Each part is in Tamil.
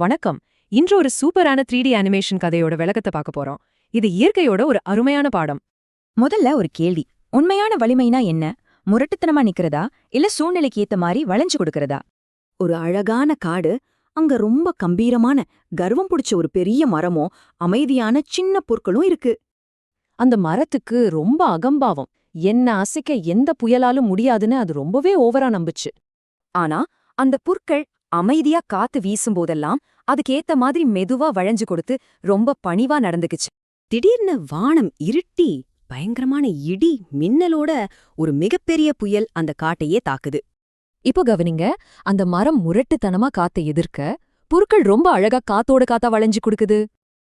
வணக்கம். இன்று ஒரு சூப்பரான 3D அனிமேஷன் கதையோட விளக்கத்தை பார்க்க போறோம். இது இயற்கையோட ஒரு அருமையான பாடம். முதல்ல ஒரு கேள்வி. உண்மையான வலிமைனா என்ன? முரட்டுத்தனமா நிக்கிறதா இல்ல சூழ்நிலைக்கு ஏத்த மாதிரி வளைஞ்சு கொடுக்கறதா? ஒரு அழகான காடு, அங்க ரொம்ப கம்பீரமான கர்வம் பிடிச்ச ஒரு பெரிய மரமும் அமைதியான சின்ன புற்களும் இருக்கு. அந்த மரத்துக்கு ரொம்ப அகம்பாவம். என்ன அசைக்க எந்த புயலாலும் முடியாதுன்னு அது ரொம்பவே ஓவரா நம்புச்சு. ஆனா அந்த புற்கள் அமைதியா காத்து வீசும்போதெல்லாம் அதுக்கேத்த மாதிரி மெதுவா வளைஞ்சு கொடுத்து ரொம்ப பணிவா நடந்துக்குச்சு. திடீர்னு வானம் இருட்டி பயங்கரமான இடி மின்னலோட ஒரு மிகப்பெரிய புயல் அந்த காட்டையே தாக்குது. இப்போ கவனிங்க, அந்த மரம் முரட்டுத்தனமா காத்தை எதிர்க்க, புற்கள் ரொம்ப அழகா காத்தோட காத்தா வளைஞ்சு கொடுக்குது.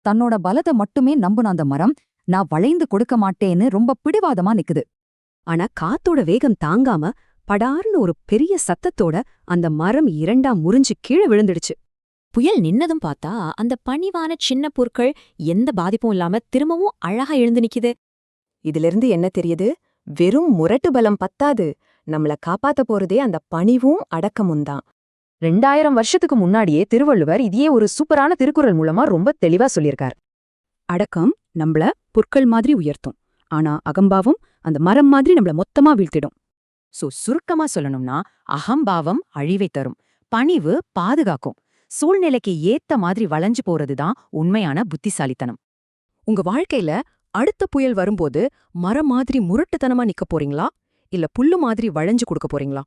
தன்னோட பலத்தை மட்டுமே நம்புன அந்த மரம் நான் வளைந்து கொடுக்க மாட்டேன்னு ரொம்ப பிடிவாதமா நிக்குது. ஆனா காத்தோட வேகம் தாங்காம படார்னு ஒரு பெரிய சத்தத்தோட அந்த மரம் இரண்டா முறிஞ்சு கீழே விழுந்துடுச்சு. புயல் நின்னதும் பார்த்தா அந்த பணிவான சின்ன புற்கள் எந்த பாதிப்பும் இல்லாம திரும்பவும் அழகா எழுந்து நிக்குது. இதிலிருந்து என்ன தெரியுது? வெறும் முரட்டு பலம் பத்தாது, நம்மள காப்பாத்த போறதே அந்த பணிவும் அடக்கமும் தான். 2000 வருஷத்துக்கு முன்னாடியே திருவள்ளுவர் இதையே ஒரு சூப்பரான திருக்குறள் மூலமா ரொம்ப தெளிவா சொல்லியிருக்கார். அடக்கம் நம்மள புற்கள் மாதிரி உயர்த்தும், ஆனா அகம்பாவம் அந்த மரம் மாதிரி நம்மள மொத்தமா வீழ்த்திடும். சுருக்கமா சொல்லணும்னா, அகம்பாவம் அழிவை தரும், பணிவு பாதுகாக்கும், சூழ்நிலைக்கு ஏத்த மாதிரி வளைஞ்சு போறதுதான் உண்மையான புத்திசாலித்தனம். உங்க வாழ்க்கையில அடுத்த புயல் வரும்போது மரம் மாதிரி முரட்டுத்தனமா நிக்க போறீங்களா, இல்ல புல்லு மாதிரி வளைஞ்சு கொடுக்க போறீங்களா?